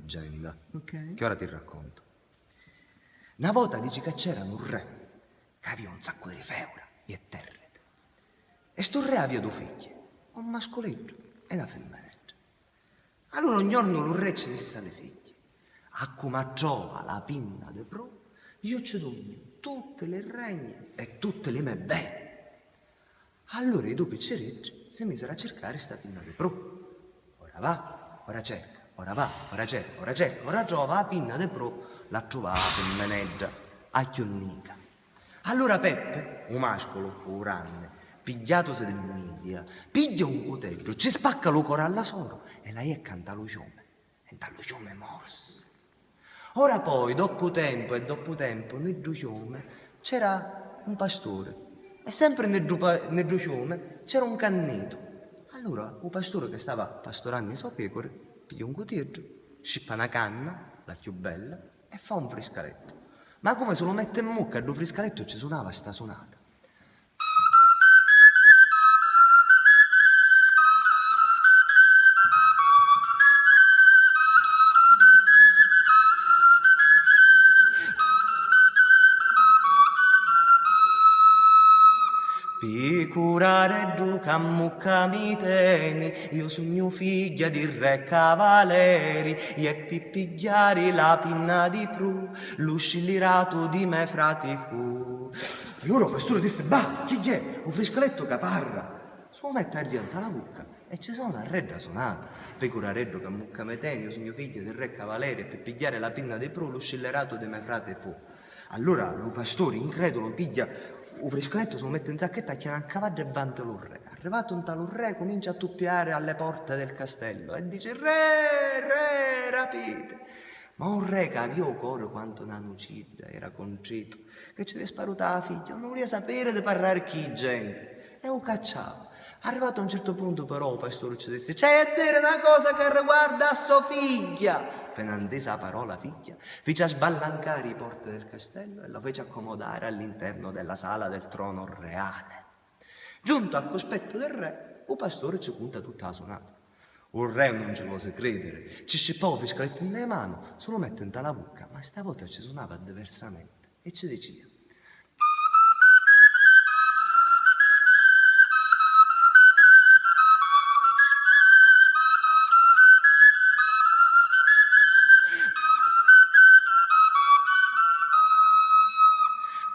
leggenda, Ok. che ora ti racconto. Una volta dice che c'era un re che aveva un sacco di feura e terrete. E sto re aveva due figli, un mascoletto e una femminetta. Allora un giorno il re ci disse alle figlie: a come trova la pinna de pro, io ci do tutte le regne e tutte le mie bene. Allora i due picceretti si misero a cercare sta pinna de pro. Ora va, ora cerca, ora va, ora cerca, ora cerca, ora trova la pinna de pro, l'ha trovata femminetta, a chionnica. Allora Peppe, un mascolo, un ranne, pigliatosi dell'Unidia, piglia un cutello, ci spacca lo coralla solo e la è canta lo ciume. E dallo ciume morse. Ora poi, dopo tempo e dopo tempo, nel ciume c'era un pastore e sempre nel ciume c'era un cannito. Allora, un pastore che stava pastorando le sue pecore, piglia un cutello, scippa una canna, la più bella, e fa un friscaletto. Ma come se lo mette in bocca, al friscaletto ci suonava sta suonata. Picurare duca mucca mi teni, io sogno figlia di re cavaleri, e pippigliari la pinna di pru, l'uscillirato di me frati fu. Allora il pastore disse: bah, chi è? Un friscoletto che parla. Su mette a rienta la bucca e ci sono a redda sonata. Pecorareddo che mucca me teni, io sogno figlia di re cavaleri, e pippigliare la pinna di pru, l'uscillerato di me frate fu. Allora lo pastore incredulo piglia un friscoletto, se lo mette in sacchetta e chiama a cavallo e vanta lo re. Arrivato un tale re comincia a tuppiare alle porte del castello e dice: re, rapite. Ma un re che aveva cuore quanto una nucida, era contrito, che ci aveva sparato la figlia, non voleva sapere di parlare chi gente. E lo cacciava. Arrivato a un certo punto però il pastore ci disse: c'è a dire una cosa che riguarda a sua figlia. Appena intesa la parola figlia, fece a sballancare i porte del castello e la fece accomodare all'interno della sala del trono reale. Giunto al cospetto del re, il pastore ci conta tutta la sonata. Il re non ci vuole credere, ci scippò il fiscaletto nelle mani, se lo mette in tala bocca, ma stavolta ci suonava diversamente e ci diceva: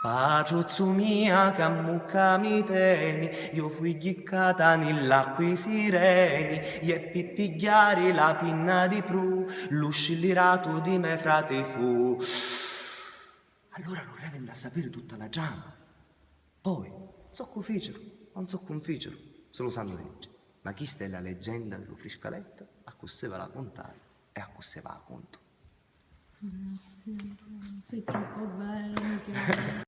Paciuzzu mia che mucca mi teni, io fui ghiccata nell'acqui sireni, e pippigliari la pinna di pru, l'uscillirato di me frate fu. Allora lo re venne a sapere tutta la giama. Poi, so che fecero, non so come fecero, se lo sanno legge. Ma chi sta è la leggenda dello friscaletto, a cui se va la contare e a cui se va a conto. Grazie, sei troppo bello, Michele.